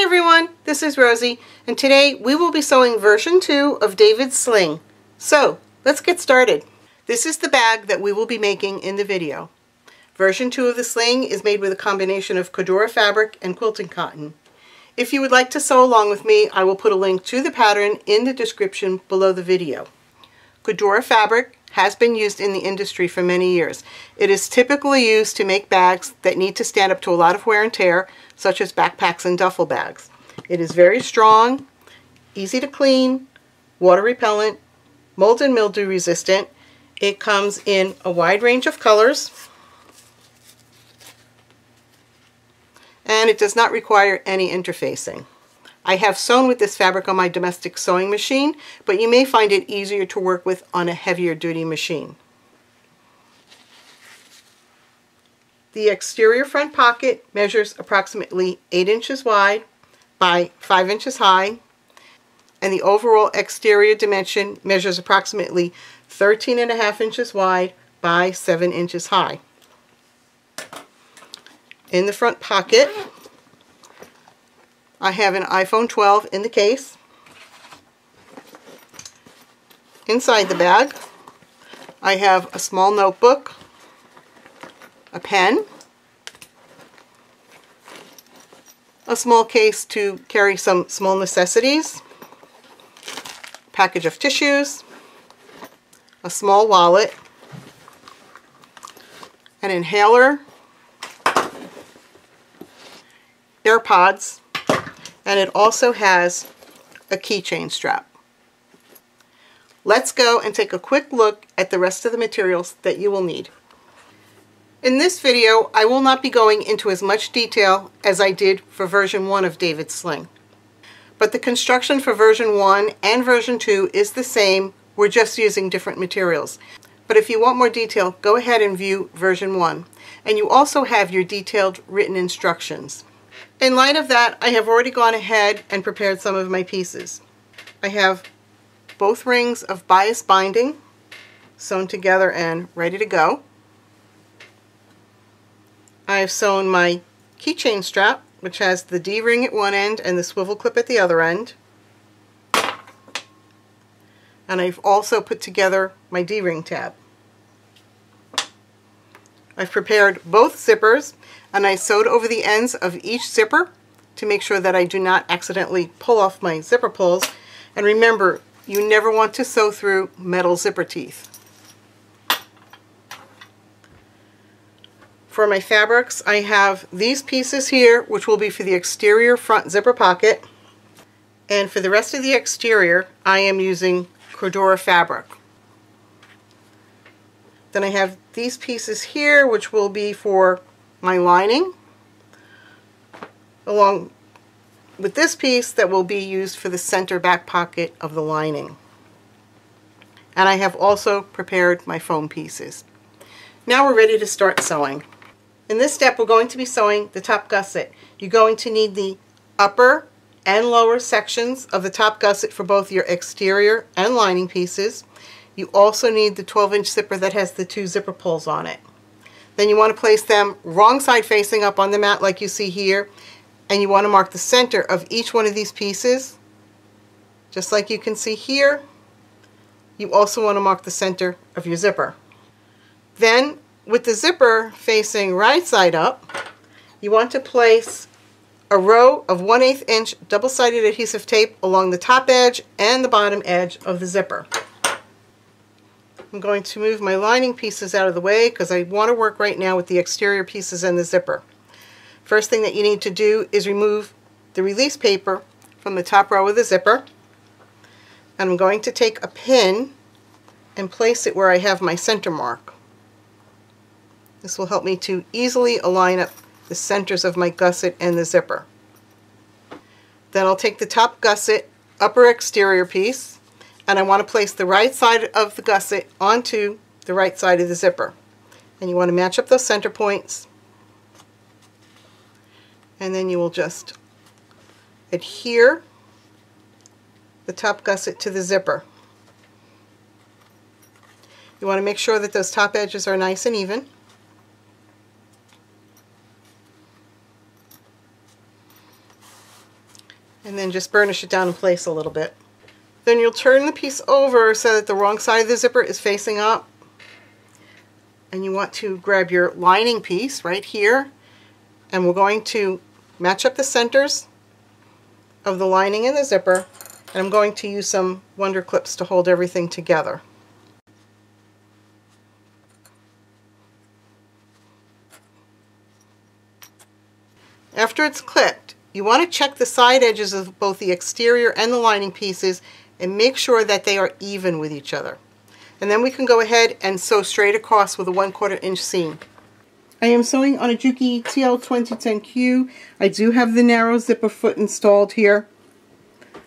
everyone, this is Rosie, and today we will be sewing version 2 of David's Sling. So, let's get started. This is the bag that we will be making in the video. Version 2 of the sling is made with a combination of Cordura fabric and quilting cotton. If you would like to sew along with me, I will put a link to the pattern in the description below the video. Cordura fabric has been used in the industry for many years. It is typically used to make bags that need to stand up to a lot of wear and tear, such as backpacks and duffel bags. It is very strong, easy to clean, water repellent, mold and mildew resistant. It comes in a wide range of colors, and it does not require any interfacing. I have sewn with this fabric on my domestic sewing machine, but you may find it easier to work with on a heavier duty machine. The exterior front pocket measures approximately 8 inches wide by 5 inches high, and the overall exterior dimension measures approximately 13.5 inches wide by 7 inches high. In the front pocket, I have an iPhone 12 in the case. Inside the bag, I have a small notebook, a pen, a small case to carry some small necessities, a package of tissues, a small wallet, an inhaler, AirPods, and it also has a keychain strap. Let's go and take a quick look at the rest of the materials that you will need. In this video, I will not be going into as much detail as I did for version 1 of David's Sling. But the construction for version 1 and version 2 is the same, we're just using different materials. But if you want more detail, go ahead and view version 1. And you also have your detailed written instructions. In light of that, I have already gone ahead and prepared some of my pieces. I have both rings of bias binding sewn together and ready to go. I have sewn my keychain strap, which has the D-ring at one end and the swivel clip at the other end. And I've also put together my D-ring tab. I've prepared both zippers, and I sewed over the ends of each zipper to make sure that I do not accidentally pull off my zipper pulls. And remember, you never want to sew through metal zipper teeth. For my fabrics, I have these pieces here, which will be for the exterior front zipper pocket. And for the rest of the exterior, I am using Cordura fabric. Then I have these pieces here, which will be for my lining, along with this piece that will be used for the center back pocket of the lining. And I have also prepared my foam pieces. Now we're ready to start sewing. In this step, we're going to be sewing the top gusset. You're going to need the upper and lower sections of the top gusset for both your exterior and lining pieces. You also need the 12-inch zipper that has the 2 zipper pulls on it. Then you want to place them wrong side facing up on the mat like you see here, and you want to mark the center of each one of these pieces. Just like you can see here, you also want to mark the center of your zipper. Then, with the zipper facing right side up, you want to place a row of 1/8 inch double-sided adhesive tape along the top edge and the bottom edge of the zipper. I'm going to move my lining pieces out of the way because I want to work right now with the exterior pieces and the zipper. First thing that you need to do is remove the release paper from the top row of the zipper. And I'm going to take a pin and place it where I have my center mark. This will help me to easily align up the centers of my gusset and the zipper. Then I'll take the top gusset upper exterior piece, and I want to place the right side of the gusset onto the right side of the zipper. And you want to match up those center points, and then you will just adhere the top gusset to the zipper. You want to make sure that those top edges are nice and even. and then just burnish it down in place a little bit. Then you'll turn the piece over so that the wrong side of the zipper is facing up. And you want to grab your lining piece right here, and we're going to match up the centers of the lining and the zipper, and I'm going to use some Wonder Clips to hold everything together. After it's clipped, you want to check the side edges of both the exterior and the lining pieces and make sure that they are even with each other. And then we can go ahead and sew straight across with a 1/4 inch seam. I am sewing on a Juki TL2010Q. I do have the narrow zipper foot installed here.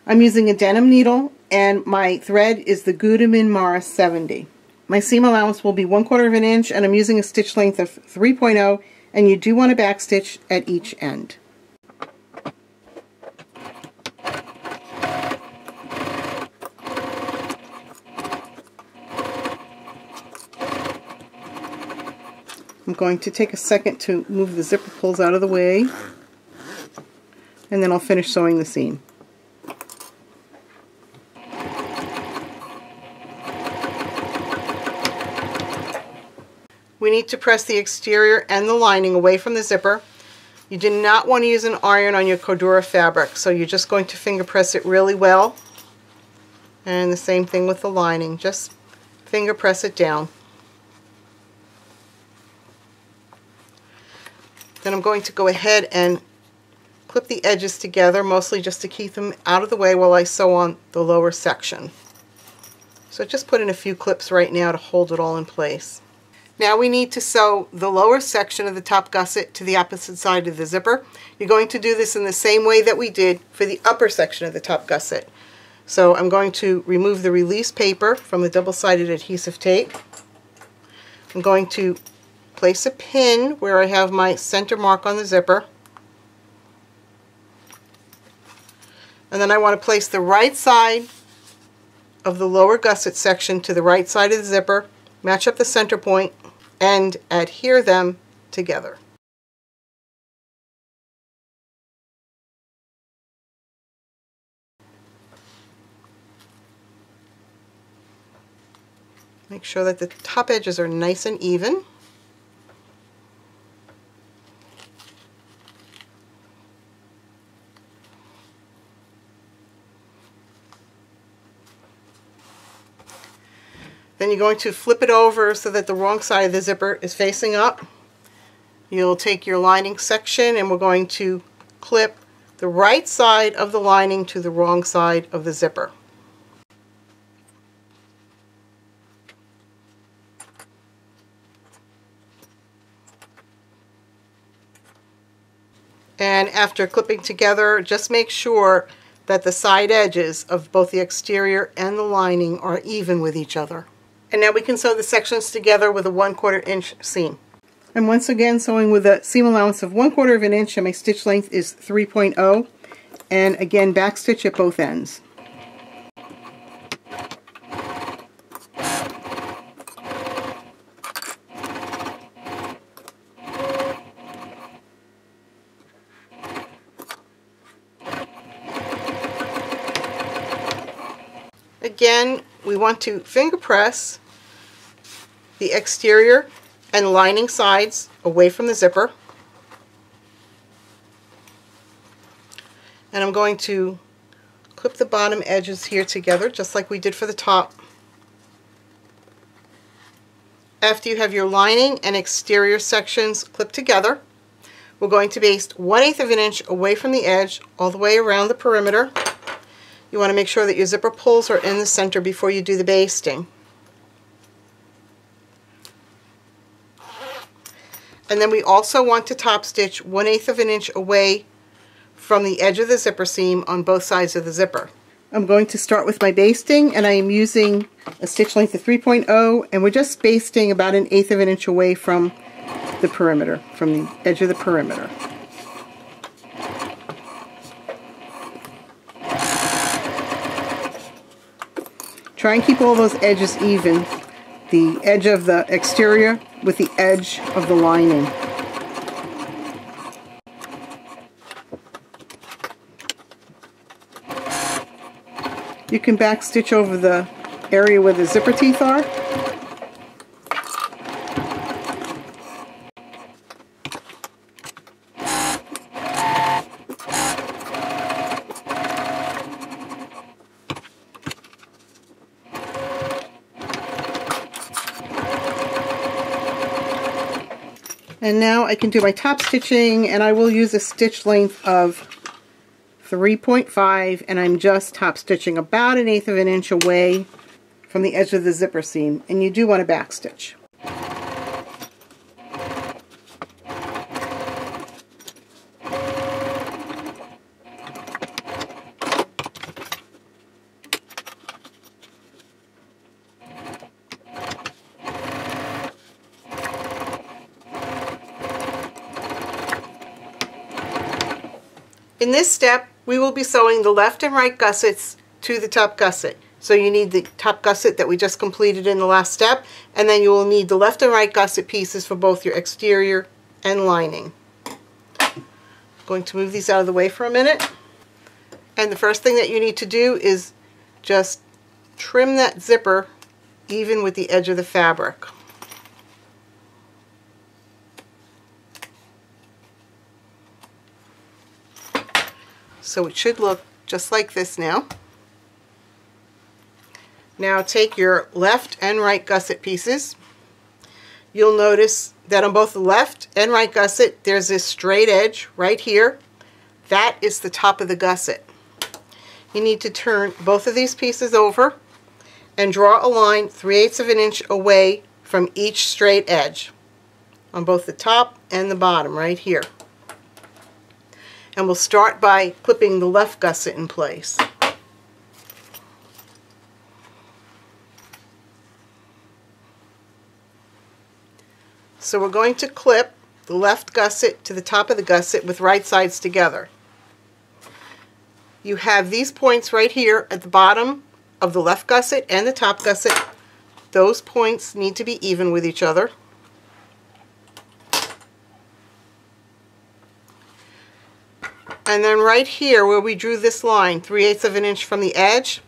I'm using a denim needle, and my thread is the Gudeman Mara 70. My seam allowance will be 1/4 inch, and I'm using a stitch length of 3.0, and you do want to backstitch at each end. I'm going to take a second to move the zipper pulls out of the way, and then I'll finish sewing the seam. We need to press the exterior and the lining away from the zipper. You do not want to use an iron on your Cordura fabric, so you're just going to finger press it really well. And the same thing with the lining, just finger press it down. Then I'm going to go ahead and clip the edges together, mostly just to keep them out of the way while I sew on the lower section. So just put in a few clips right now to hold it all in place. Now we need to sew the lower section of the top gusset to the opposite side of the zipper. You're going to do this in the same way that we did for the upper section of the top gusset. So I'm going to remove the release paper from the double-sided adhesive tape. I'm going to place a pin where I have my center mark on the zipper. And then I want to place the right side of the lower gusset section to the right side of the zipper, match up the center point, and adhere them together. Make sure that the top edges are nice and even. Then you're going to flip it over so that the wrong side of the zipper is facing up. You'll take your lining section, and we're going to clip the right side of the lining to the wrong side of the zipper. And after clipping together, just make sure that the side edges of both the exterior and the lining are even with each other. And now we can sew the sections together with a 1/4 inch seam. I'm once again sewing with a seam allowance of 1/4 inch, and my stitch length is 3.0, and again backstitch at both ends. Again, we want to finger press the exterior and lining sides away from the zipper. And I'm going to clip the bottom edges here together, just like we did for the top. After you have your lining and exterior sections clipped together, we're going to baste 1/8 inch away from the edge all the way around the perimeter. You want to make sure that your zipper pulls are in the center before you do the basting. And then we also want to top stitch 1/8 inch away from the edge of the zipper seam on both sides of the zipper. I'm going to start with my basting, and I am using a stitch length of 3.0, and we're just basting about 1/8 inch away from the perimeter, from the edge of the perimeter. Try and keep all those edges even, the edge of the exterior with the edge of the lining. You can back stitch over the area where the zipper teeth are. And now I can do my top stitching, and I will use a stitch length of 3.5, and I'm just top stitching about 1/8 of an inch away from the edge of the zipper seam, and you do want to back stitch. In this step, we will be sewing the left and right gussets to the top gusset. So you need the top gusset that we just completed in the last step, and then you will need the left and right gusset pieces for both your exterior and lining. I'm going to move these out of the way for a minute. And the first thing that you need to do is just trim that zipper even with the edge of the fabric. So it should look just like this now. Now take your left and right gusset pieces. You'll notice that on both the left and right gusset there's this straight edge right here. That is the top of the gusset. You need to turn both of these pieces over and draw a line 3/8 of an inch away from each straight edge on both the top and the bottom right here. And we'll start by clipping the left gusset in place. So we're going to clip the left gusset to the top of the gusset with right sides together. You have these points right here at the bottom of the left gusset and the top gusset. Those points need to be even with each other. And then right here where we drew this line, 3/8 of an inch from the edge,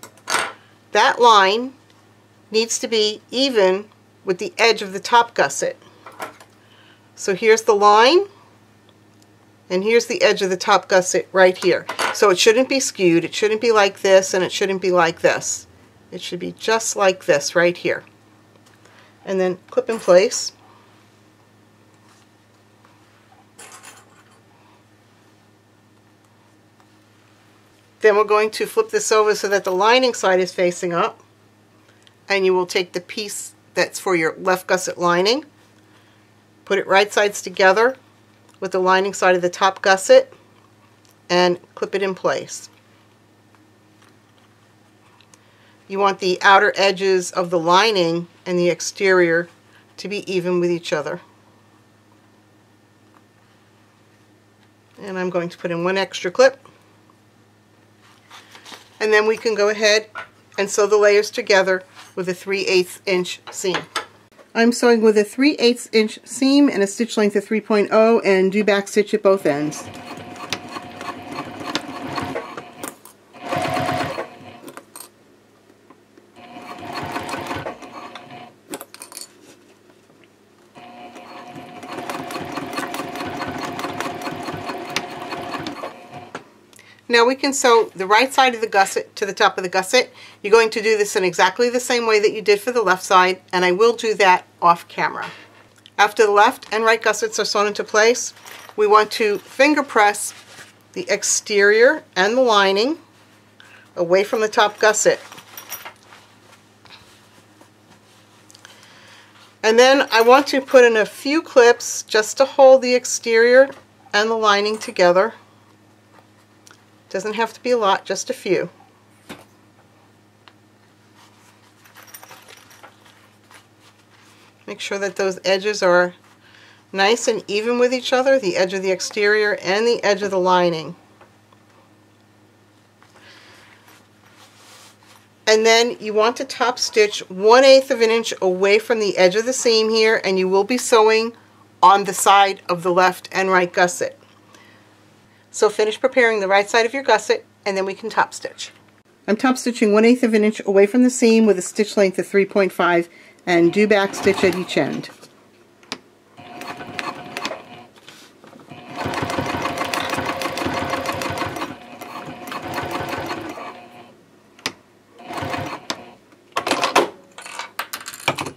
that line needs to be even with the edge of the top gusset. So here's the line, and here's the edge of the top gusset right here. So it shouldn't be skewed, it shouldn't be like this, and it shouldn't be like this. It should be just like this right here. And then clip in place. Then we're going to flip this over so that the lining side is facing up, and you will take the piece that's for your left gusset lining, put it right sides together with the lining side of the top gusset, and clip it in place. You want the outer edges of the lining and the exterior to be even with each other. And I'm going to put in one extra clip. And then we can go ahead and sew the layers together with a 3/8 inch seam. I'm sewing with a 3/8 inch seam and a stitch length of 3.0, and do back stitch at both ends. Now we can sew the right side of the gusset to the top of the gusset. You're going to do this in exactly the same way that you did for the left side, and I will do that off camera. After the left and right gussets are sewn into place, we want to finger press the exterior and the lining away from the top gusset. And then I want to put in a few clips just to hold the exterior and the lining together. Doesn't have to be a lot, just a few. Make sure that those edges are nice and even with each other, the edge of the exterior and the edge of the lining. And then you want to top stitch 1/8 of an inch away from the edge of the seam here, and you will be sewing on the side of the left and right gusset. So finish preparing the right side of your gusset, and then we can top stitch. I'm top stitching 1/8 of an inch away from the seam with a stitch length of 3.5 and do back stitch at each end.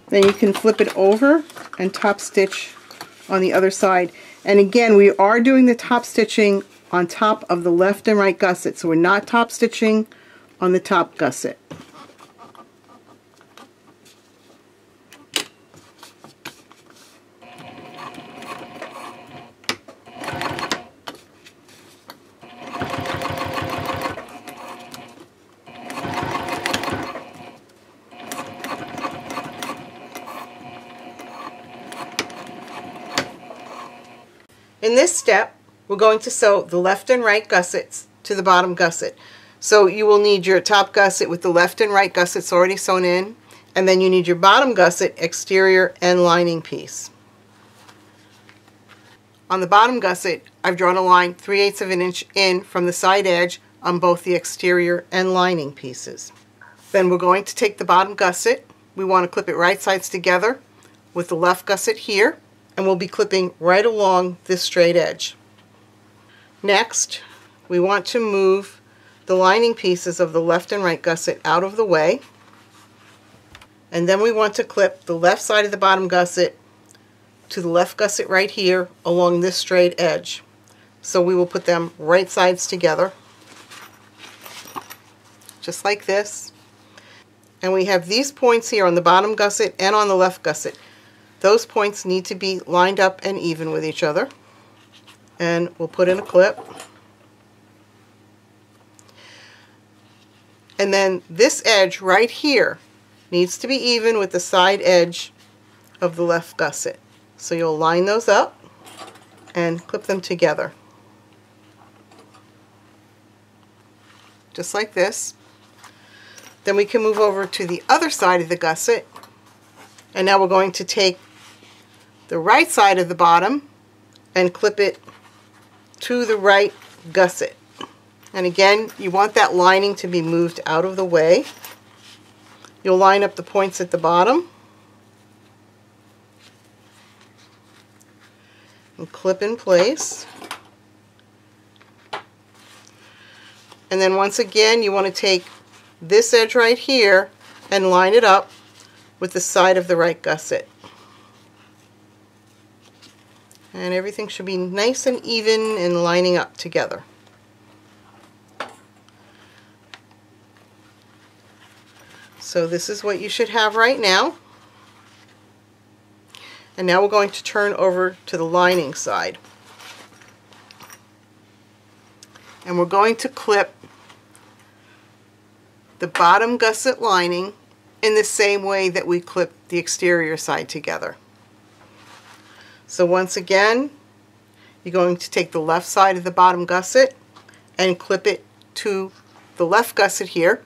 Then you can flip it over and top stitch on the other side. And again, we are doing the top stitching on top of the left and right gusset, so we're not top stitching on the top gusset. In this step, we're going to sew the left and right gussets to the bottom gusset. So you will need your top gusset with the left and right gussets already sewn in, and then you need your bottom gusset exterior and lining piece. On the bottom gusset, I've drawn a line 3/8 of an inch in from the side edge on both the exterior and lining pieces. Then we're going to take the bottom gusset. We want to clip it right sides together with the left gusset here, and we'll be clipping right along this straight edge. Next, we want to move the lining pieces of the left and right gusset out of the way, and then we want to clip the left side of the bottom gusset to the left gusset right here along this straight edge. So we will put them right sides together, just like this. And we have these points here on the bottom gusset and on the left gusset. Those points need to be lined up and even with each other. And we'll put in a clip. And then this edge right here needs to be even with the side edge of the left gusset. So you'll line those up and clip them together. Just like this. Then we can move over to the other side of the gusset. And now we're going to take the right side of the bottom and clip it to the right gusset. And again, you want that lining to be moved out of the way. You'll line up the points at the bottom and clip in place. And then once again, you want to take this edge right here and line it up with the side of the right gusset. And everything should be nice and even and lining up together. So this is what you should have right now. And now we're going to turn over to the lining side. And we're going to clip the bottom gusset lining in the same way that we clipped the exterior side together. So once again, you're going to take the left side of the bottom gusset and clip it to the left gusset here,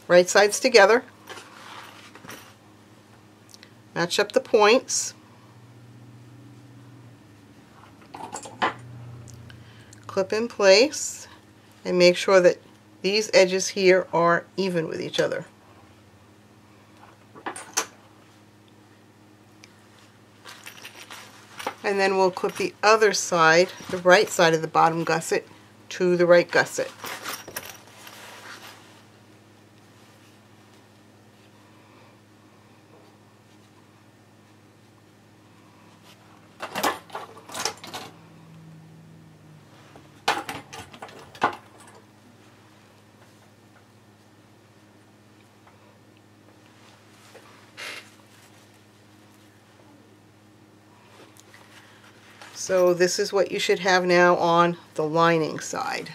right sides together. Match up the points. Clip in place and make sure that these edges here are even with each other. And then we'll clip the other side, the right side of the bottom gusset, to the right gusset. So this is what you should have now on the lining side.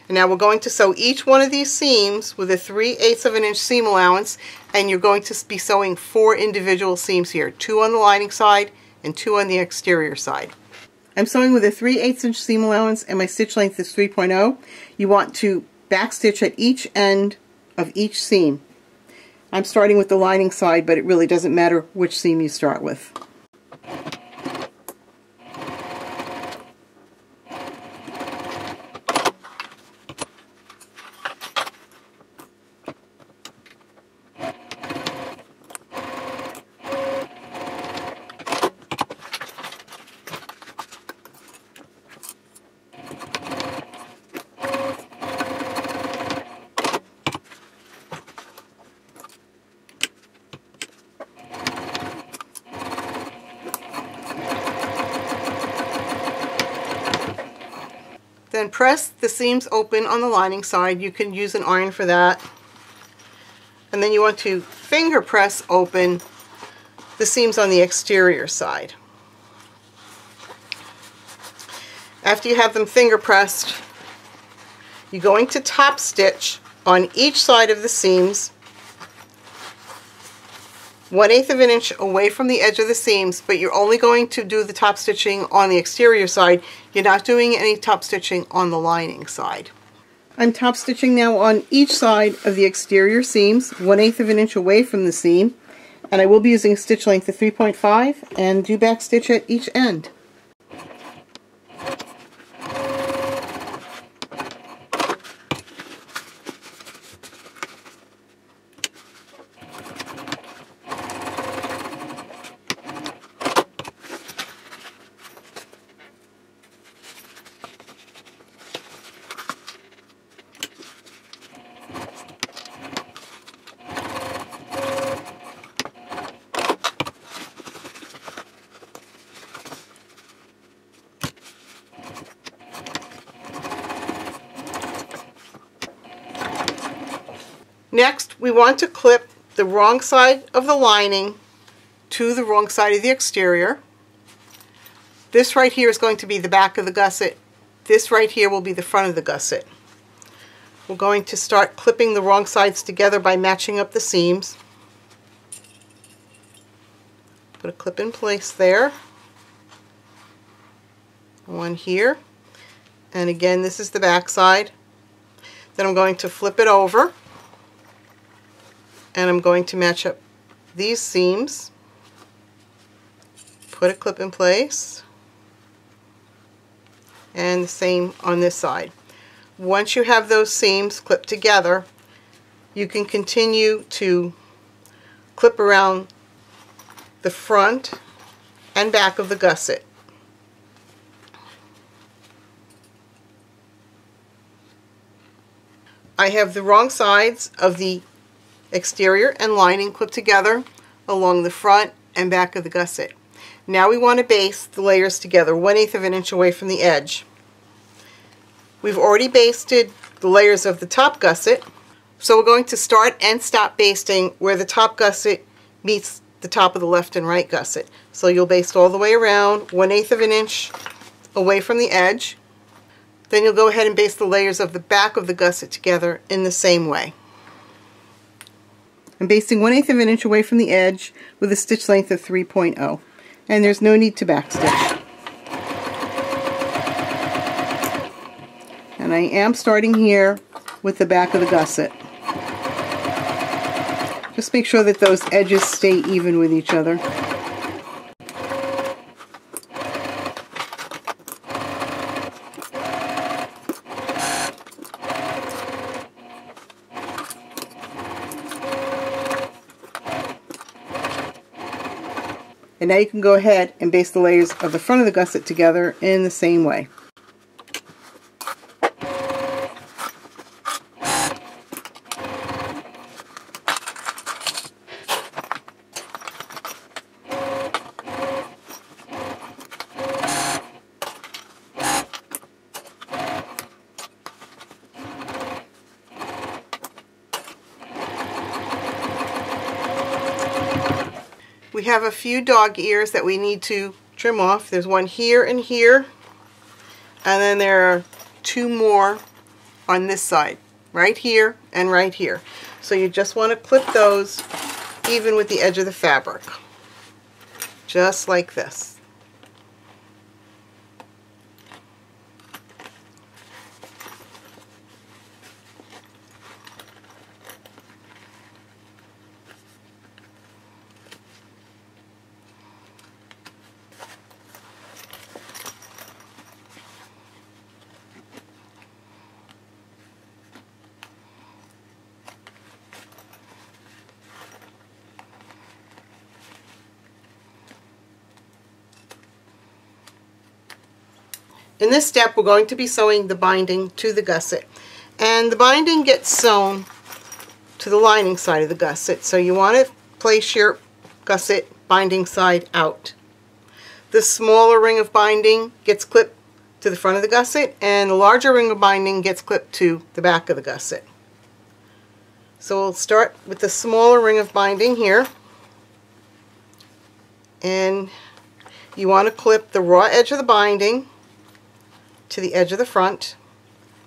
And now we're going to sew each one of these seams with a 3/8 of an inch seam allowance, and you're going to be sewing 4 individual seams here, 2 on the lining side and 2 on the exterior side. I'm sewing with a 3/8 inch seam allowance and my stitch length is 3.0. You want to back stitch at each end of each seam. I'm starting with the lining side, but it really doesn't matter which seam you start with. Then press the seams open on the lining side. You can use an iron for that. And then you want to finger press open the seams on the exterior side. After you have them finger pressed, you're going to top stitch on each side of the seams 1/8 of an inch away from the edge of the seams, but you're only going to do the top stitching on the exterior side. You're not doing any top stitching on the lining side. I'm top stitching now on each side of the exterior seams 1/8 of an inch away from the seam, and I will be using a stitch length of 3.5 and do back stitch at each end. Next, we want to clip the wrong side of the lining to the wrong side of the exterior. This right here is going to be the back of the gusset. This right here will be the front of the gusset. We're going to start clipping the wrong sides together by matching up the seams. Put a clip in place there. One here. And again, this is the back side. Then I'm going to flip it over. And I'm going to match up these seams, put a clip in place, and the same on this side. Once you have those seams clipped together, you can continue to clip around the front and back of the gusset. I have the wrong sides of the exterior and lining clipped together along the front and back of the gusset. Now we want to baste the layers together 1/8 of an inch away from the edge. We've already basted the layers of the top gusset, so we're going to start and stop basting where the top gusset meets the top of the left and right gusset. So you'll baste all the way around 1/8 of an inch away from the edge. Then you'll go ahead and baste the layers of the back of the gusset together in the same way. I'm basting 1/8 of an inch away from the edge with a stitch length of 3.0, and there's no need to backstitch. And I am starting here with the back of the gusset. Just make sure that those edges stay even with each other. And now you can go ahead and baste the layers of the front of the gusset together in the same way. We have a few dog ears that we need to trim off. There's one here and here, and then there are two more on this side, right here and right here. So you just want to clip those even with the edge of the fabric, just like this. In this step, we're going to be sewing the binding to the gusset. And the binding gets sewn to the lining side of the gusset. So you want to place your gusset binding side out. The smaller ring of binding gets clipped to the front of the gusset, and the larger ring of binding gets clipped to the back of the gusset. So we'll start with the smaller ring of binding here, and you want to clip the raw edge of the binding to the edge of the front,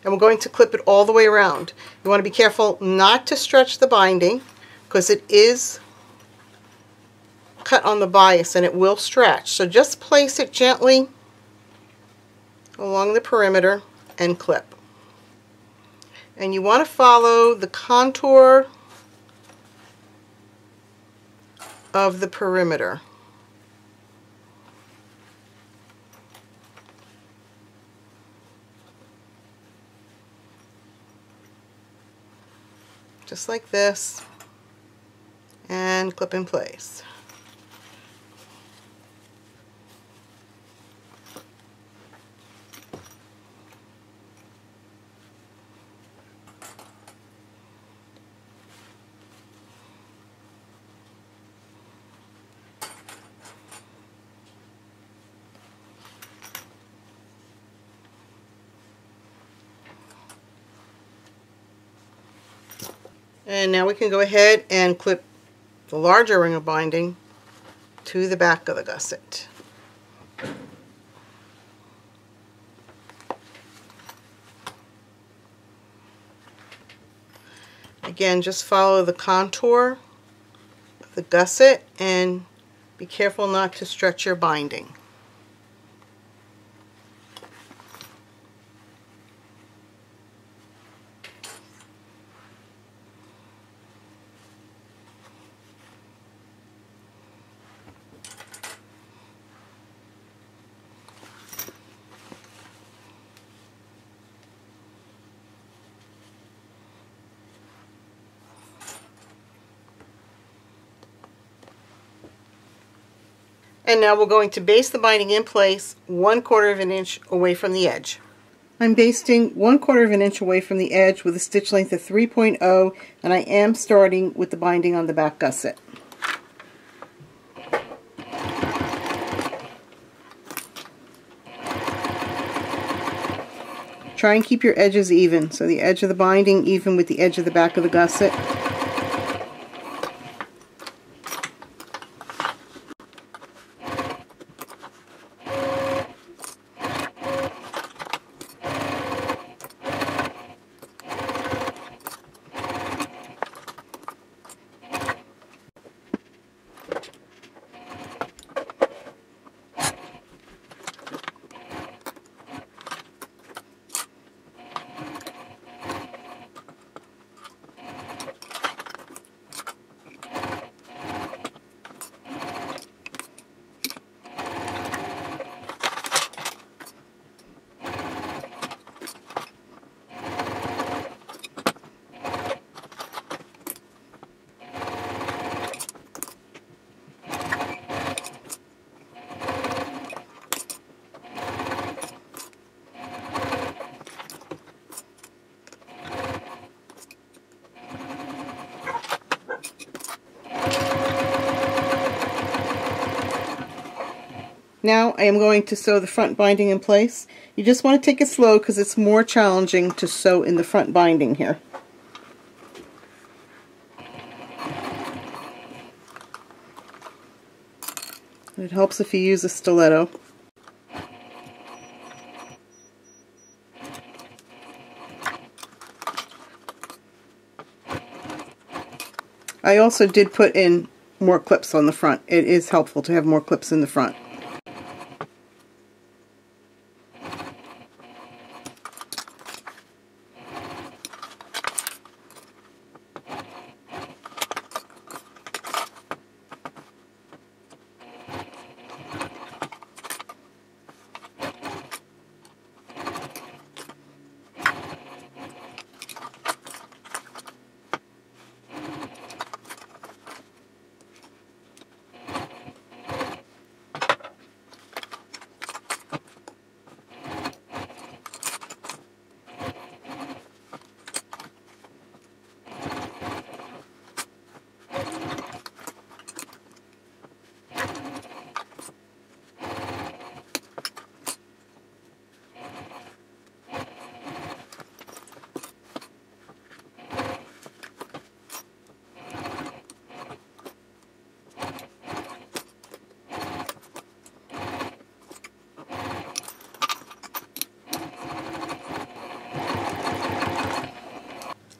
and we're going to clip it all the way around. You want to be careful not to stretch the binding because it is cut on the bias and it will stretch. So just place it gently along the perimeter and clip. And you want to follow the contour of the perimeter. Just like this, and clip in place. And now we can go ahead and clip the larger ring of binding to the back of the gusset. Again, just follow the contour of the gusset and be careful not to stretch your binding. And now we're going to baste the binding in place 1/4 of an inch away from the edge. I'm basting 1/4 of an inch away from the edge with a stitch length of 3.0, and I am starting with the binding on the back gusset. Try and keep your edges even, so the edge of the binding even with the edge of the back of the gusset. Now I am going to sew the front binding in place. You just want to take it slow because it's more challenging to sew in the front binding here. It helps if you use a stiletto. I also did put in more clips on the front. It is helpful to have more clips in the front.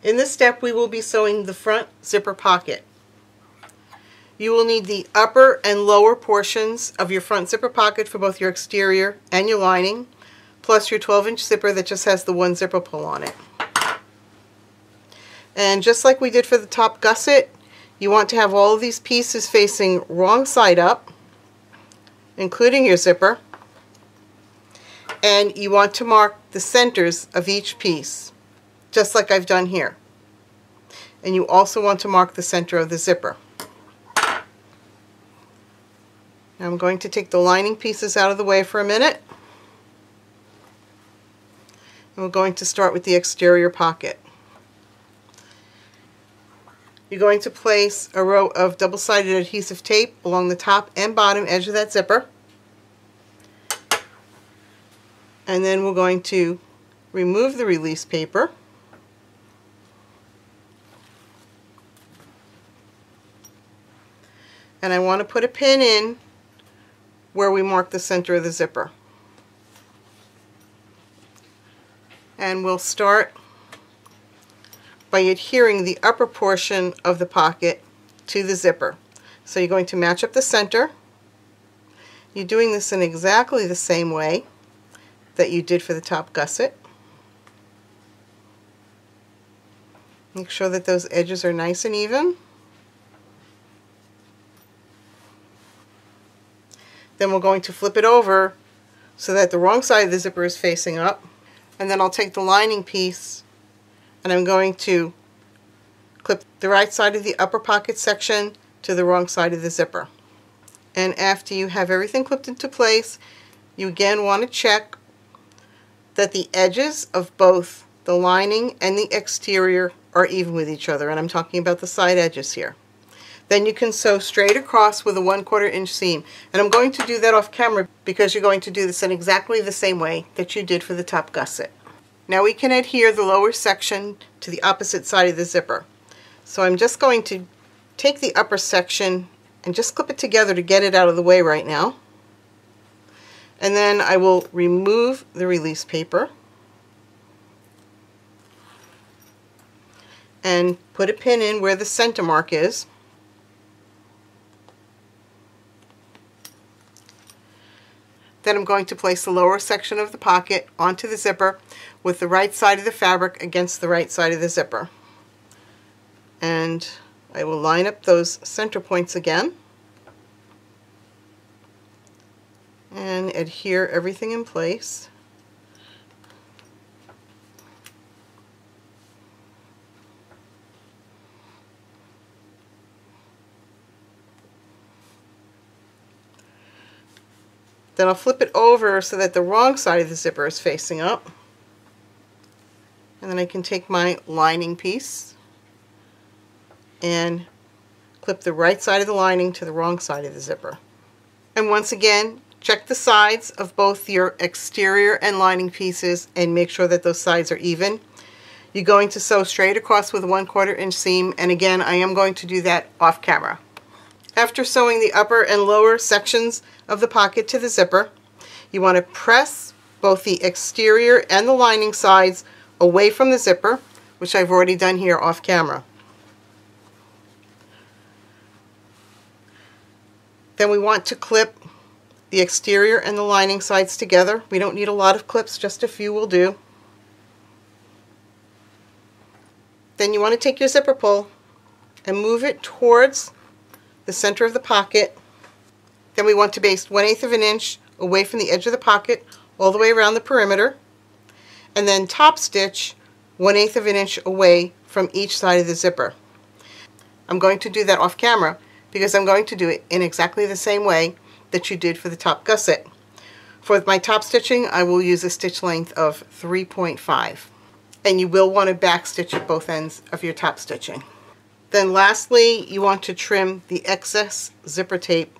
In this step, we will be sewing the front zipper pocket. You will need the upper and lower portions of your front zipper pocket for both your exterior and your lining, plus your 12-inch zipper that just has the one zipper pull on it. And just like we did for the top gusset, you want to have all of these pieces facing wrong side up, including your zipper, and you want to mark the centers of each piece, just like I've done here. And you also want to mark the center of the zipper. Now I'm going to take the lining pieces out of the way for a minute. And we're going to start with the exterior pocket. You're going to place a row of double-sided adhesive tape along the top and bottom edge of that zipper. And then we're going to remove the release paper. And I want to put a pin in where we mark the center of the zipper. And we'll start by adhering the upper portion of the pocket to the zipper. So you're going to match up the center. You're doing this in exactly the same way that you did for the top gusset. Make sure that those edges are nice and even. Then we're going to flip it over so that the wrong side of the zipper is facing up. And then I'll take the lining piece and I'm going to clip the right side of the upper pocket section to the wrong side of the zipper. And after you have everything clipped into place, you again want to check that the edges of both the lining and the exterior are even with each other, and I'm talking about the side edges here. Then you can sew straight across with a 1/4 inch seam, and I'm going to do that off camera because you're going to do this in exactly the same way that you did for the top gusset. Now we can adhere the lower section to the opposite side of the zipper. So I'm just going to take the upper section and just clip it together to get it out of the way right now. And then I will remove the release paper and put a pin in where the center mark is. Then I'm going to place the lower section of the pocket onto the zipper with the right side of the fabric against the right side of the zipper. And I will line up those center points again and adhere everything in place. Then I'll flip it over so that the wrong side of the zipper is facing up. And then I can take my lining piece and clip the right side of the lining to the wrong side of the zipper. And once again, check the sides of both your exterior and lining pieces and make sure that those sides are even. You're going to sew straight across with a 1/4 inch seam, and again, I am going to do that off camera. After sewing the upper and lower sections of the pocket to the zipper, you want to press both the exterior and the lining sides away from the zipper, which I've already done here off camera. Then we want to clip the exterior and the lining sides together. We don't need a lot of clips, just a few will do. Then you want to take your zipper pull and move it towards the center of the pocket. Then we want to baste 1/8 of an inch away from the edge of the pocket all the way around the perimeter, and then top stitch 1/8 of an inch away from each side of the zipper. I'm going to do that off camera because I'm going to do it in exactly the same way that you did for the top gusset. For my top stitching, I will use a stitch length of 3.5, and you will want to back stitch at both ends of your top stitching. Then lastly, you want to trim the excess zipper tape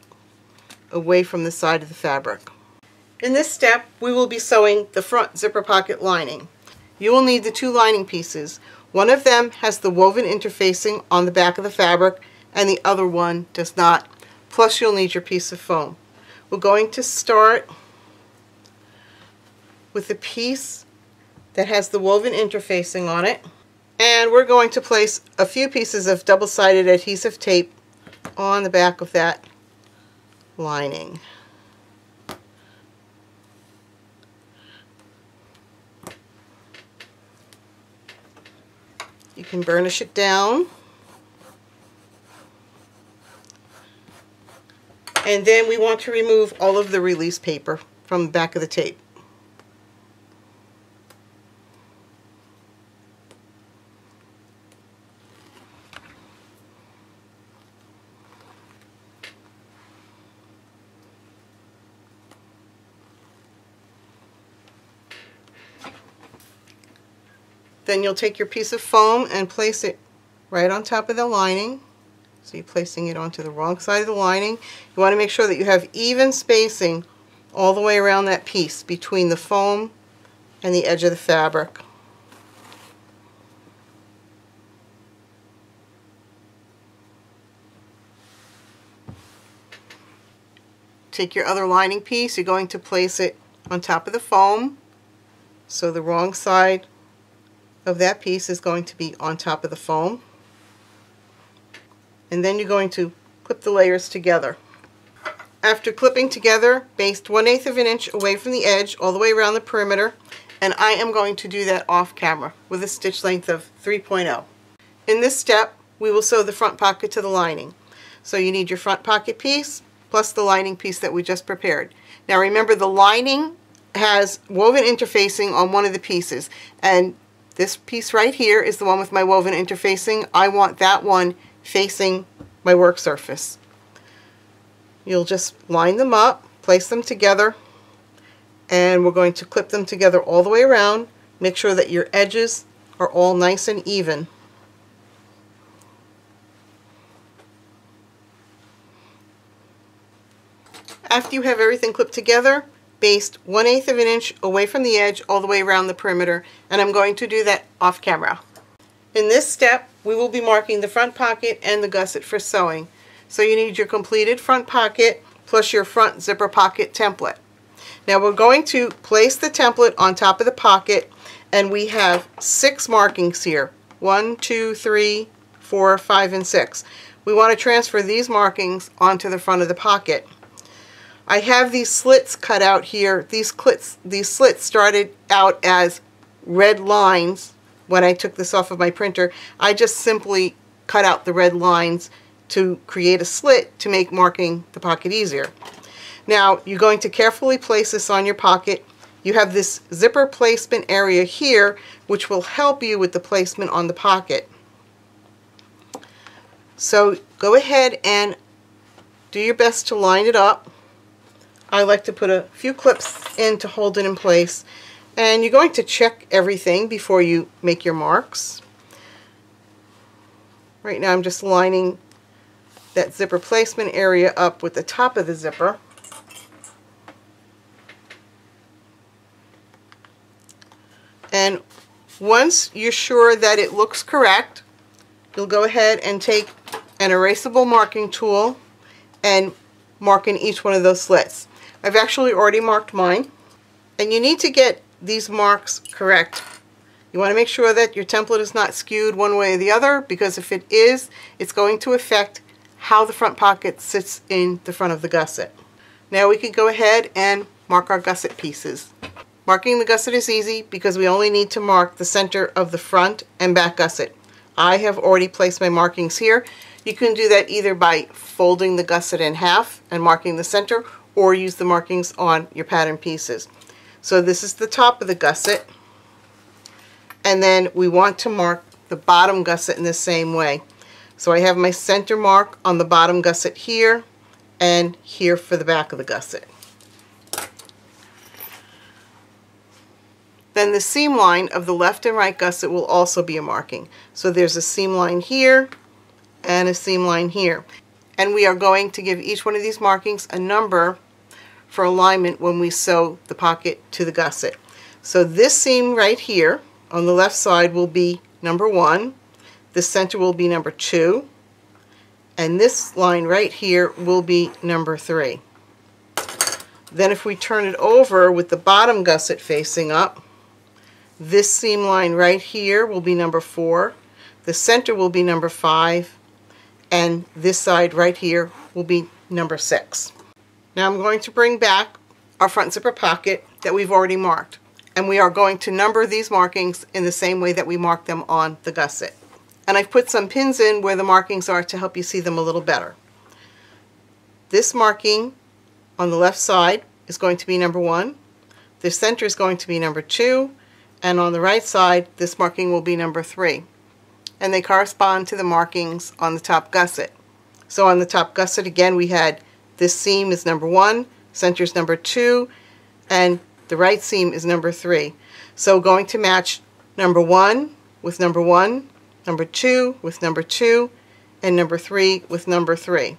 away from the side of the fabric. In this step, we will be sewing the front zipper pocket lining. You will need the two lining pieces. One of them has the woven interfacing on the back of the fabric, and the other one does not. Plus, you'll need your piece of foam. We're going to start with the piece that has the woven interfacing on it, And we're going to place a few pieces of double-sided adhesive tape on the back of that lining. You can burnish it down. And then we want to remove all of the release paper from the back of the tape. Then you'll take your piece of foam and place it right on top of the lining. So you're placing it onto the wrong side of the lining. You want to make sure that you have even spacing all the way around that piece between the foam and the edge of the fabric. Take your other lining piece, you're going to place it on top of the foam. So the wrong side of that piece is going to be on top of the foam. And then you're going to clip the layers together. After clipping together, baste 1/8 of an inch away from the edge all the way around the perimeter, and I am going to do that off camera with a stitch length of 3.0. In this step, we will sew the front pocket to the lining. So you need your front pocket piece plus the lining piece that we just prepared. Now remember, the lining has woven interfacing on one of the pieces, and this piece right here is the one with my woven interfacing. I want that one facing my work surface. You'll just line them up, place them together, and we're going to clip them together all the way around. Make sure that your edges are all nice and even. After you have everything clipped together, baste 1/8 of an inch away from the edge all the way around the perimeter, and I'm going to do that off camera. In this step, we will be marking the front pocket and the gusset for sewing. So you need your completed front pocket plus your front zipper pocket template. Now we're going to place the template on top of the pocket, and we have 6 markings here. 1, 2, 3, 4, 5, and 6. We want to transfer these markings onto the front of the pocket. I have these slits cut out here. These slits started out as red lines when I took this off of my printer. I just simply cut out the red lines to create a slit to make marking the pocket easier. Now you're going to carefully place this on your pocket. You have this zipper placement area here which will help you with the placement on the pocket. So go ahead and do your best to line it up. I like to put a few clips in to hold it in place, and you're going to check everything before you make your marks. Right now I'm just lining that zipper placement area up with the top of the zipper. And once you're sure that it looks correct, you'll go ahead and take an erasable marking tool and mark in each one of those slits. I've actually already marked mine, and you need to get these marks correct. You want to make sure that your template is not skewed one way or the other, because if it is, it's going to affect how the front pocket sits in the front of the gusset. Now we can go ahead and mark our gusset pieces. Marking the gusset is easy because we only need to mark the center of the front and back gusset. I have already placed my markings here. You can do that either by folding the gusset in half and marking the center, or use the markings on your pattern pieces. So this is the top of the gusset, and then we want to mark the bottom gusset in the same way. So I have my center mark on the bottom gusset here, and here for the back of the gusset. Then the seam line of the left and right gusset will also be a marking. So there's a seam line here and a seam line here. And we are going to give each one of these markings a number for alignment when we sew the pocket to the gusset. So this seam right here on the left side will be number 1, the center will be number 2, and this line right here will be number 3. Then if we turn it over with the bottom gusset facing up, This seam line right here will be number 4, the center will be number 5, and this side right here will be number 6. Now I'm going to bring back our front zipper pocket that we've already marked, and we are going to number these markings in the same way that we marked them on the gusset. And I've put some pins in where the markings are to help you see them a little better. This marking on the left side is going to be number 1, the center is going to be number 2, and on the right side this marking will be number 3. And they correspond to the markings on the top gusset. So on the top gusset again we had this seam is number 1, center is number 2, and the right seam is number 3. So going to match number 1 with number 1, number 2 with number 2, and number 3 with number 3.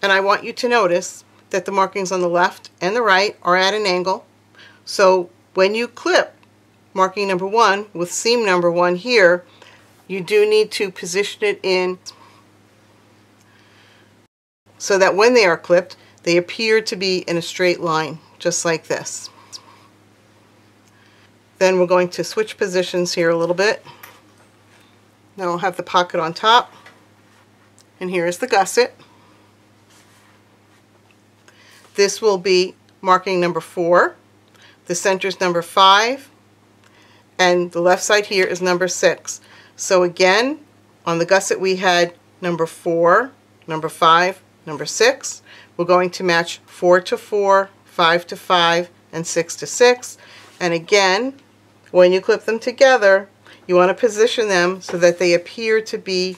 And I want you to notice that the markings on the left and the right are at an angle. So when you clip marking number 1 with seam number 1 here, you do need to position it in so that when they are clipped, they appear to be in a straight line, just like this. Then we're going to switch positions here a little bit. Now I'll have the pocket on top, and here is the gusset. This will be marking number 4, the center is number 5, and the left side here is number 6. So again, on the gusset we had number 4, number 5, number 6. We're going to match 4 to 4, 5 to 5, and 6 to 6. And again, when you clip them together, you want to position them so that they appear to be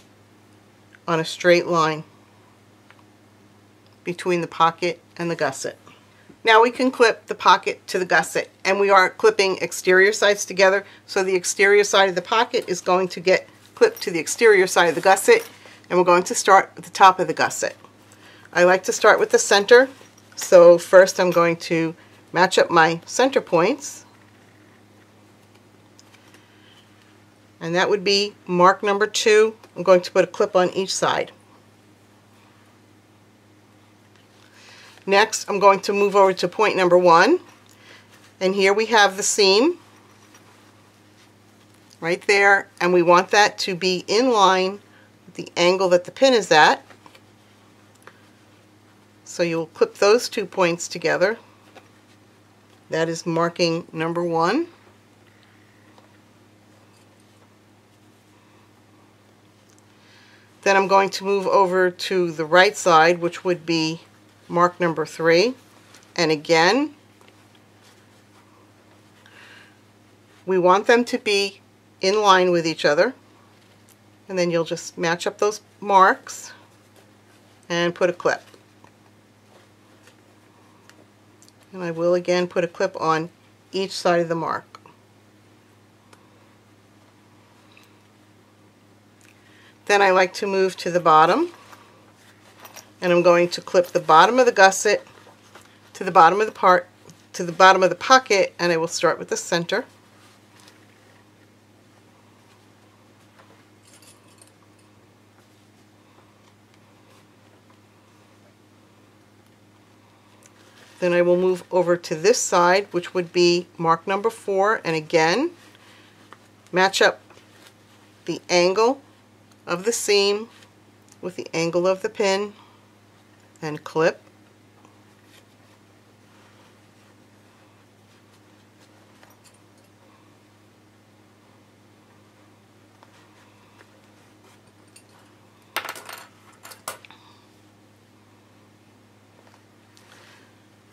on a straight line between the pocket and the gusset. Now we can clip the pocket to the gusset, and we are clipping exterior sides together, so the exterior side of the pocket is going to get clipped to the exterior side of the gusset, and we're going to start at the top of the gusset. I like to start with the center, so first I'm going to match up my center points, and that would be mark number 2. I'm going to put a clip on each side. Next, I'm going to move over to point number 1, and here we have the seam right there, and we want that to be in line with the angle that the pin is at. So you'll clip those 2 points together. That is marking number 1. Then I'm going to move over to the right side, which would be mark number 3, and again we want them to be in line with each other, and then you'll just match up those marks and put a clip. And I will again put a clip on each side of the mark. Then I like to move to the bottom, and I'm going to clip the bottom of the gusset to the bottom of the pocket, and I will start with the center. Then I will move over to this side, which would be mark number 4, and again match up the angle of the seam with the angle of the pin and clip.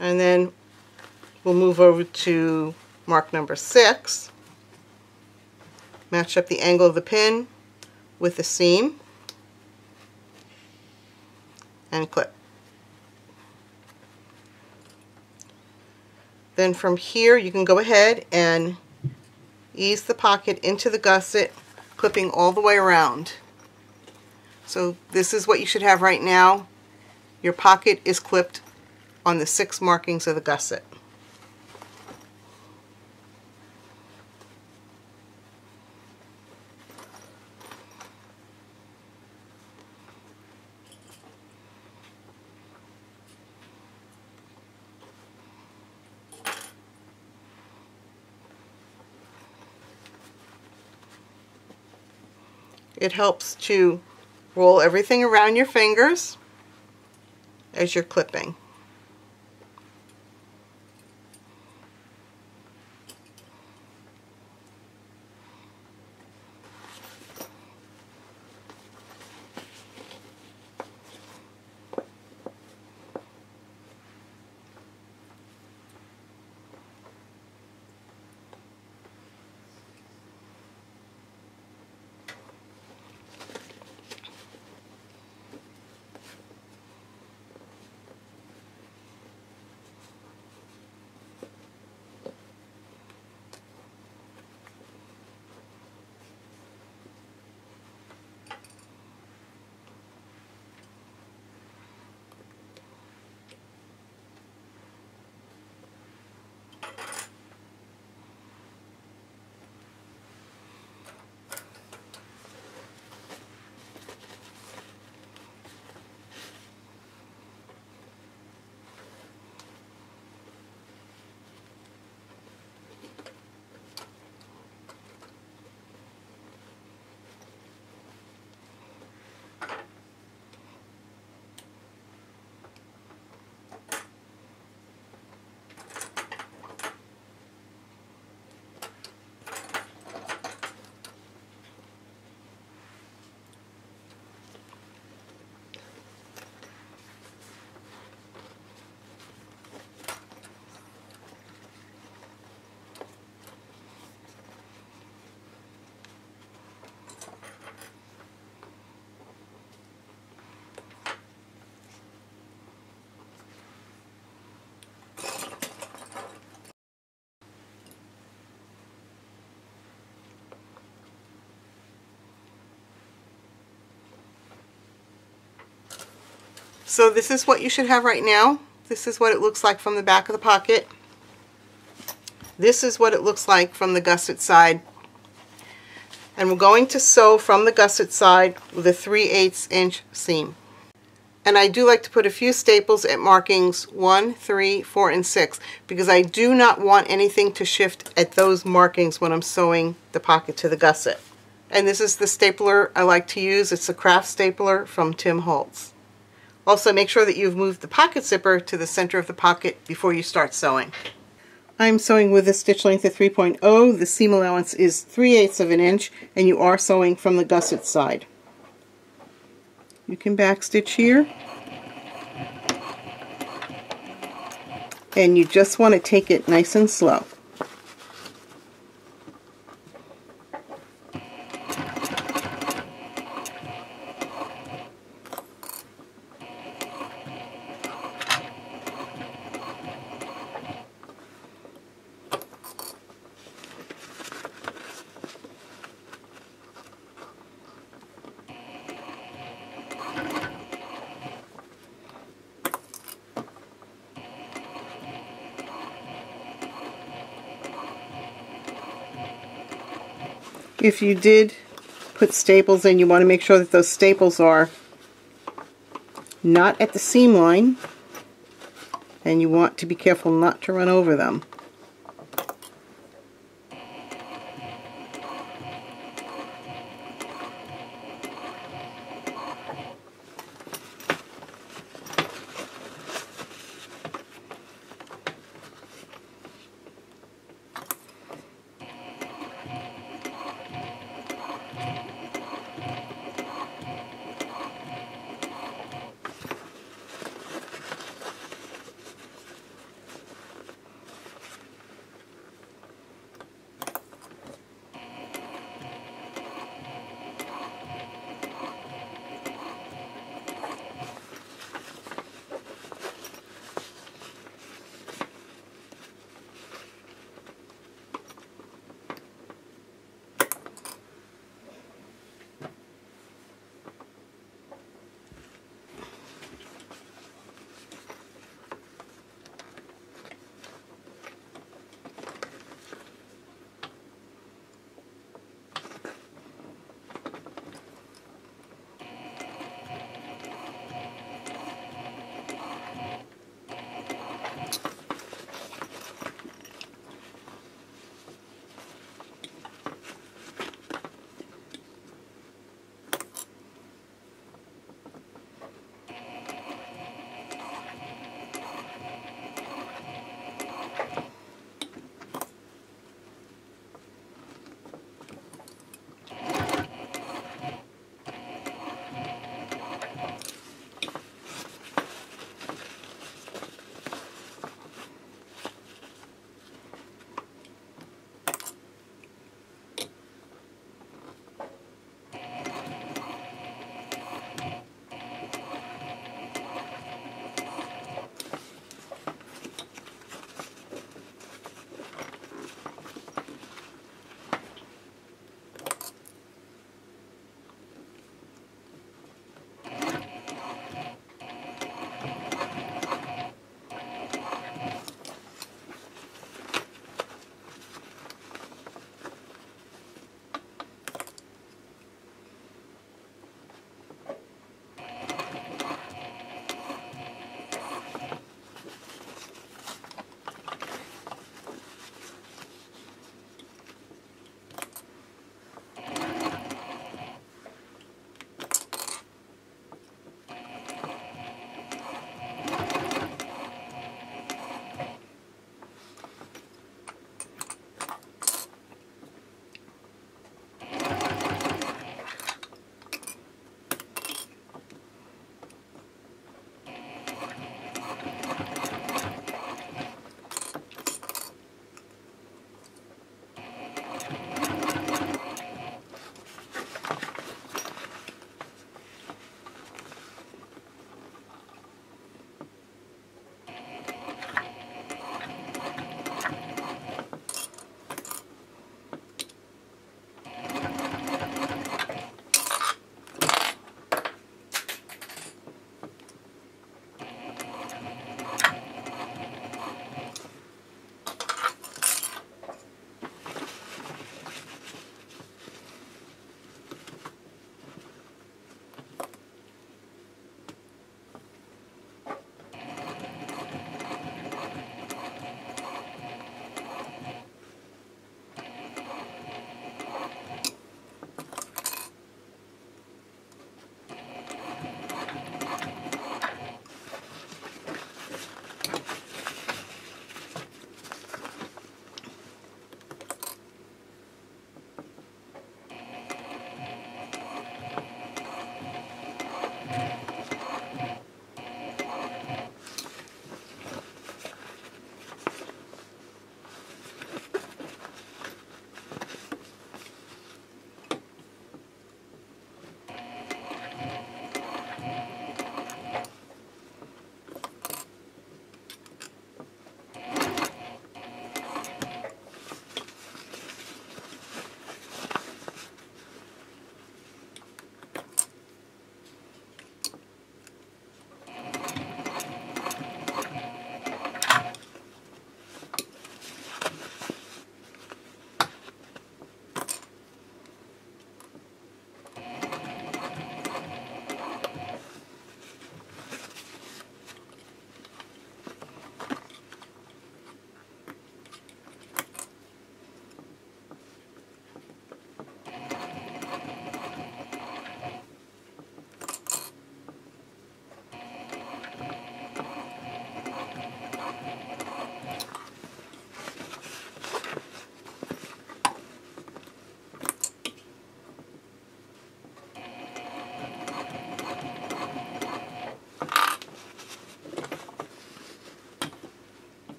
And then we'll move over to mark number 6, match up the angle of the pin with the seam and clip. Then from here you can go ahead and ease the pocket into the gusset, clipping all the way around. So this is what you should have right now. Your pocket is clipped on the 6 markings of the gusset. It helps to roll everything around your fingers as you're clipping. So this is what you should have right now. This is what it looks like from the back of the pocket. This is what it looks like from the gusset side. And we're going to sew from the gusset side with a 3/8 inch seam. And I do like to put a few staples at markings 1, 3, 4, and 6 because I do not want anything to shift at those markings when I'm sewing the pocket to the gusset. And this is the stapler I like to use. It's a craft stapler from Tim Holtz. Also, make sure that you've moved the pocket zipper to the center of the pocket before you start sewing. I'm sewing with a stitch length of 3.0. The seam allowance is 3/8 of an inch, and you are sewing from the gusset side. You can backstitch here. And you just want to take it nice and slow. If you did put staples in, you want to make sure that those staples are not at the seam line, and you want to be careful not to run over them.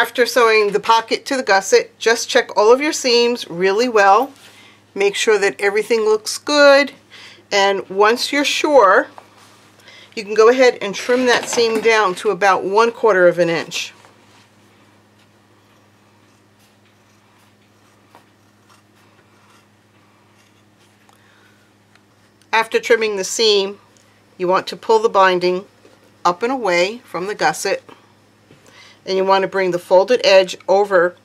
After sewing the pocket to the gusset, just check all of your seams really well. Make sure that everything looks good, and once you're sure, you can go ahead and trim that seam down to about 1/4 of an inch. After trimming the seam, you want to pull the binding up and away from the gusset, and you want to bring the folded edge over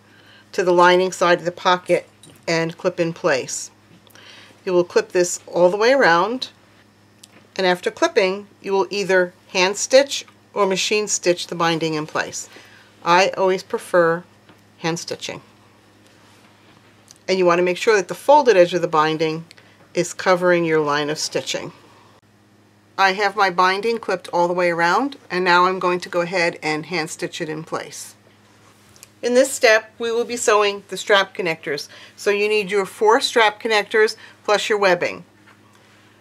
to the lining side of the pocket and clip in place. You will clip this all the way around, and after clipping, you will either hand stitch or machine stitch the binding in place. I always prefer hand stitching. And you want to make sure that the folded edge of the binding is covering your line of stitching. I have my binding clipped all the way around, and now I'm going to go ahead and hand stitch it in place. In this step, we will be sewing the strap connectors. So you need your 4 strap connectors plus your webbing.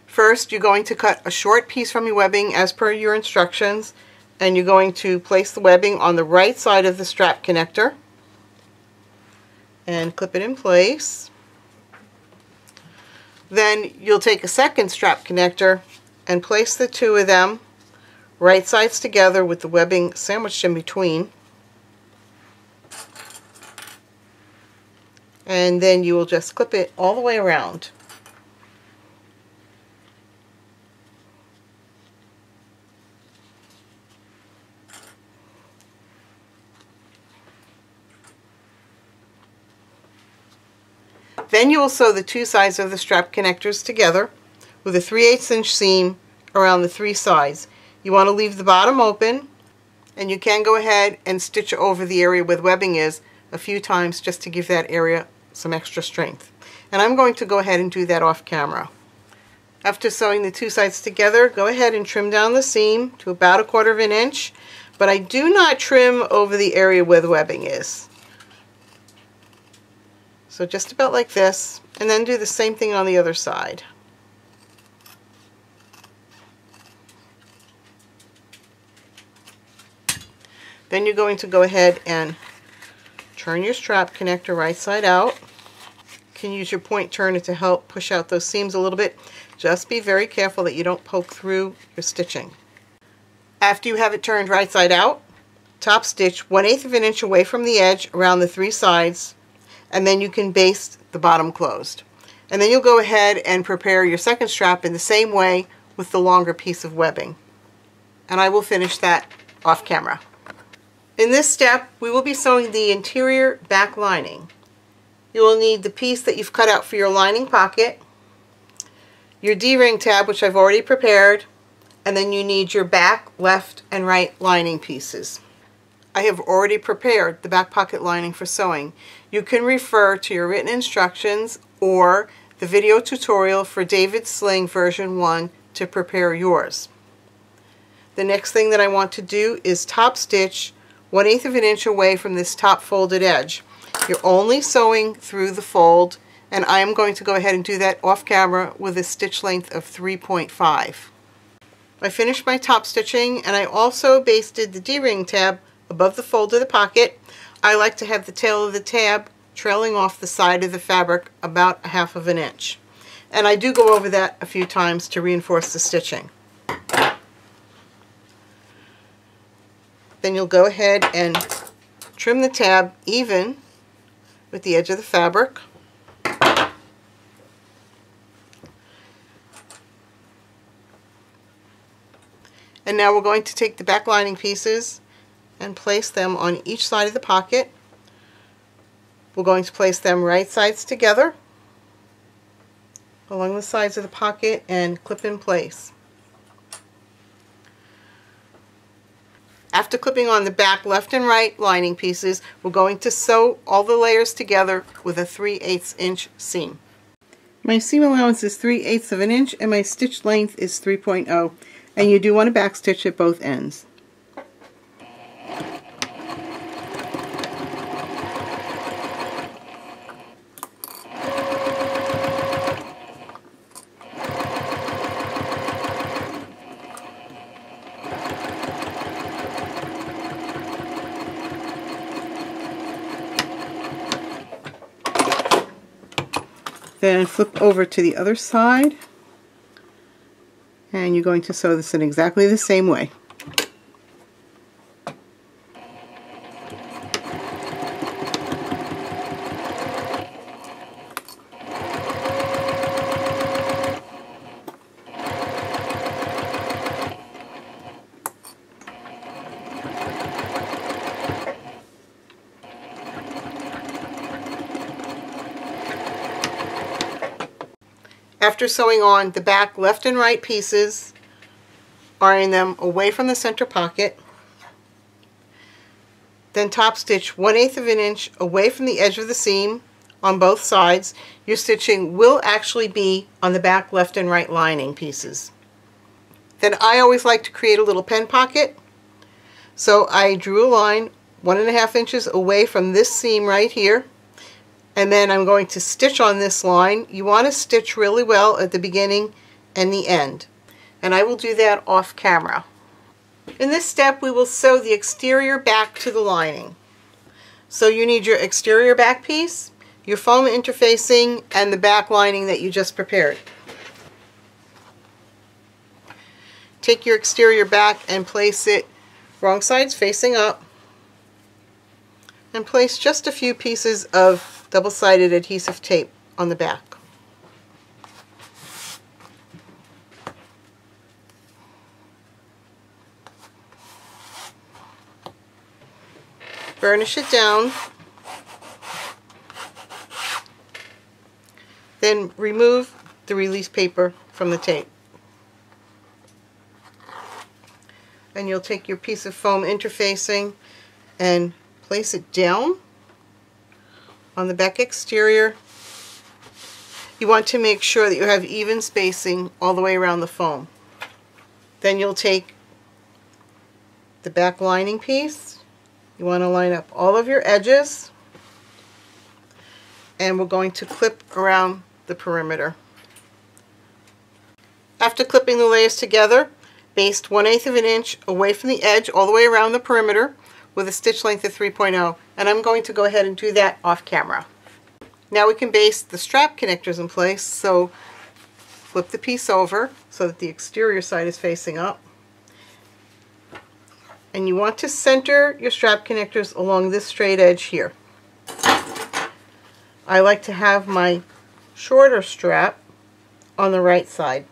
First, you're going to cut a short piece from your webbing as per your instructions, and you're going to place the webbing on the right side of the strap connector and clip it in place. Then you'll take a second strap connector and place the 2 of them right sides together with the webbing sandwiched in between. And then you will just clip it all the way around. Then you will sew the 2 sides of the strap connectors together with a 3/8 inch seam around the 3 sides. You want to leave the bottom open, and you can go ahead and stitch over the area where the webbing is a few times just to give that area some extra strength. And I'm going to go ahead and do that off camera. After sewing the 2 sides together, go ahead and trim down the seam to about 1/4 of an inch, but I do not trim over the area where the webbing is. So just about like this, and then do the same thing on the other side. Then you're going to go ahead and turn your strap connector right side out. You can use your point turner to help push out those seams a little bit. Just be very careful that you don't poke through your stitching. After you have it turned right side out, top stitch 1/8 of an inch away from the edge around the 3 sides, and then you can baste the bottom closed. And then you'll go ahead and prepare your second strap in the same way with the longer piece of webbing. And I will finish that off camera. In this step, we will be sewing the interior back lining. You will need the piece that you've cut out for your lining pocket, your D-ring tab, which I've already prepared, and then you need your back, left, and right lining pieces. I have already prepared the back pocket lining for sewing. You can refer to your written instructions or the video tutorial for David's Sling version 1 to prepare yours. The next thing that I want to do is top stitch 1/8 of an inch away from this top folded edge. You're only sewing through the fold, and I am going to go ahead and do that off camera with a stitch length of 3.5. I finished my top stitching, and I also basted the D-ring tab above the fold of the pocket. I like to have the tail of the tab trailing off the side of the fabric about 1/2 of an inch. And I do go over that a few times to reinforce the stitching. Then you'll go ahead and trim the tab even with the edge of the fabric. And now we're going to take the back lining pieces and place them on each side of the pocket. We're going to place them right sides together along the sides of the pocket and clip in place. After clipping on the back left and right lining pieces, we're going to sew all the layers together with a 3/8 inch seam. My seam allowance is 3/8 of an inch and my stitch length is 3.0, and you do want to back stitch at both ends. Then flip over to the other side, and you're going to sew this in exactly the same way. After sewing on the back left and right pieces, iron them away from the center pocket, then top stitch 1/8 of an inch away from the edge of the seam on both sides. Your stitching will actually be on the back left and right lining pieces. Then I always like to create a little pen pocket, so I drew a line 1.5 inches away from this seam right here, and then I'm going to stitch on this line. You want to stitch really well at the beginning and the end, and I will do that off camera. In this step we will sew the exterior back to the lining. So you need your exterior back piece, your foam interfacing, and the back lining that you just prepared. Take your exterior back and place it wrong sides facing up, and place just a few pieces of double-sided adhesive tape on the back. Burnish it down, then remove the release paper from the tape. And you'll take your piece of foam interfacing and place it down on the back exterior. You want to make sure that you have even spacing all the way around the foam. Then you'll take the back lining piece. You want to line up all of your edges, and we're going to clip around the perimeter. After clipping the layers together, baste 1/8 of an inch away from the edge all the way around the perimeter with a stitch length of 3.0, and I'm going to go ahead and do that off camera. Now we can baste the strap connectors in place, so flip the piece over so that the exterior side is facing up. And you want to center your strap connectors along this straight edge here. I like to have my shorter strap on the right side.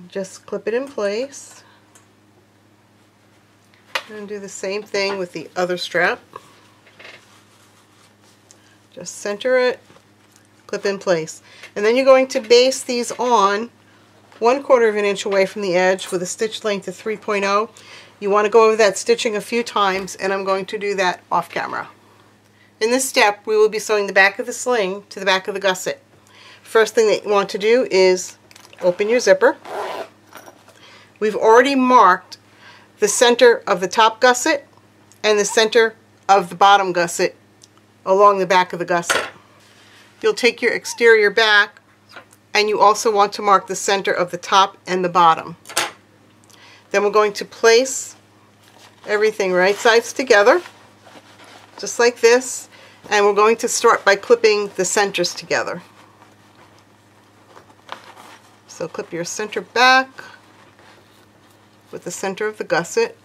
Just clip it in place. And do the same thing with the other strap. Just center it, clip in place. And then you're going to baste these on 1/4 of an inch away from the edge with a stitch length of 3.0. You want to go over that stitching a few times, and I'm going to do that off camera. In this step, we will be sewing the back of the sling to the back of the gusset. First thing that you want to do is open your zipper. We've already marked the center of the top gusset and the center of the bottom gusset along the back of the gusset. You'll take your exterior back, and you also want to mark the center of the top and the bottom. Then we're going to place everything right sides together, just like this, and we're going to start by clipping the centers together. So clip your center back with the center of the gusset.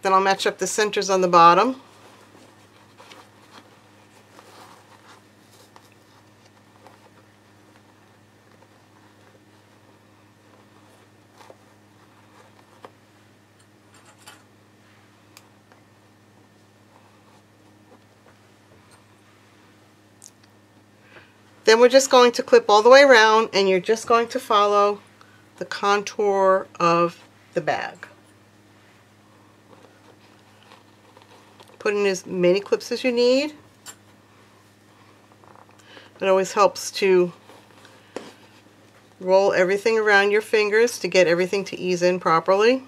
Then I'll match up the centers on the bottom. Then we're just going to clip all the way around, and you're just going to follow the contour of the bag. Put in as many clips as you need. It always helps to roll everything around your fingers to get everything to ease in properly.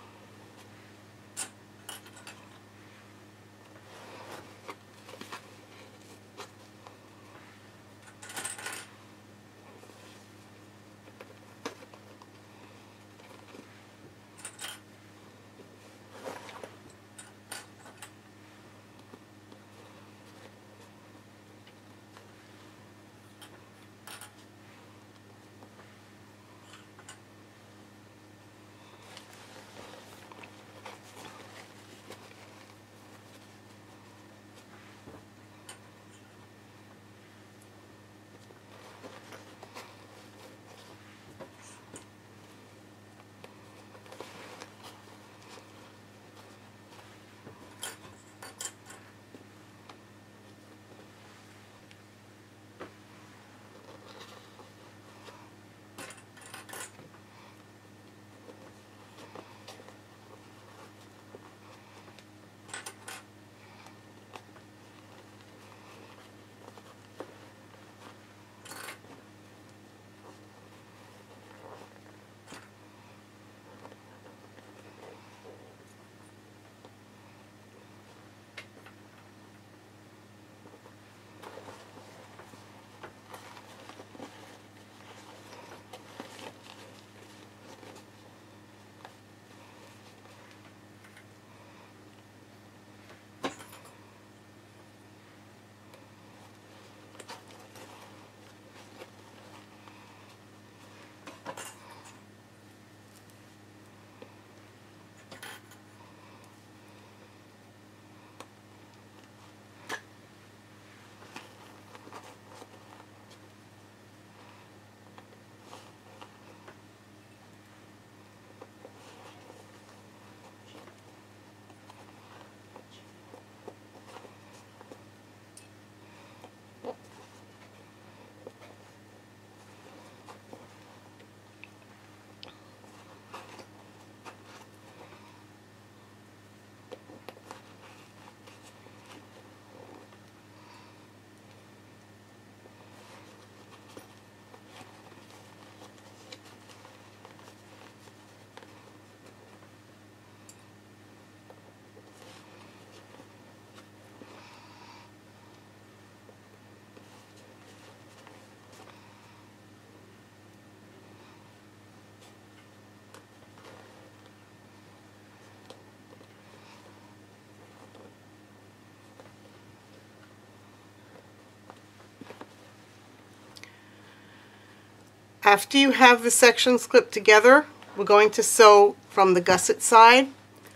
After you have the sections clipped together, we're going to sew from the gusset side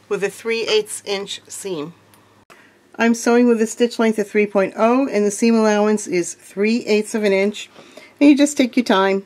with a 3/8 inch seam. I'm sewing with a stitch length of 3.0 and the seam allowance is 3/8 of an inch, and you just take your time.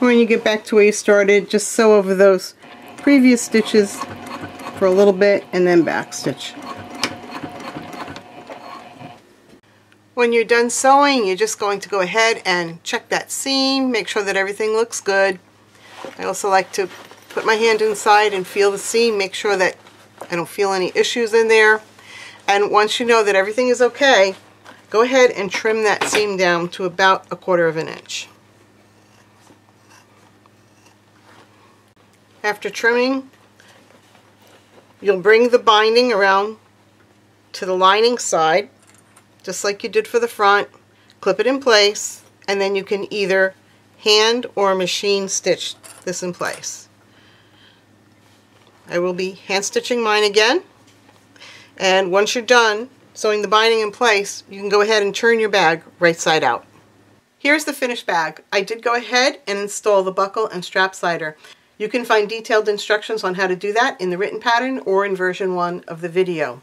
When you get back to where you started, just sew over those previous stitches for a little bit and then back stitch. When you're done sewing, you're just going to go ahead and check that seam, make sure that everything looks good. I also like to put my hand inside and feel the seam, make sure that I don't feel any issues in there. And once you know that everything is okay, go ahead and trim that seam down to about 1/4 of an inch. After trimming, you'll bring the binding around to the lining side, just like you did for the front, clip it in place, and then you can either hand or machine stitch this in place. I will be hand stitching mine again, and once you're done sewing the binding in place, you can go ahead and turn your bag right side out. Here's the finished bag. I did go ahead and install the buckle and strap slider. You can find detailed instructions on how to do that in the written pattern or in version 1 of the video.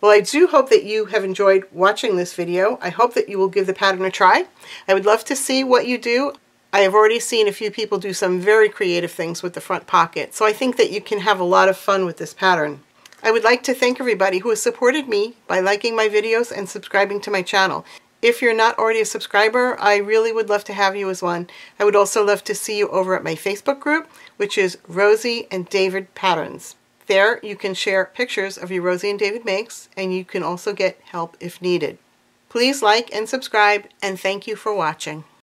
Well, I do hope that you have enjoyed watching this video. I hope that you will give the pattern a try. I would love to see what you do. I have already seen a few people do some very creative things with the front pocket, so I think that you can have a lot of fun with this pattern. I would like to thank everybody who has supported me by liking my videos and subscribing to my channel. If you're not already a subscriber, I really would love to have you as one. I would also love to see you over at my Facebook group, which is Rosie and David Patterns. There you can share pictures of your Rosie and David makes, and you can also get help if needed. Please like and subscribe, and thank you for watching.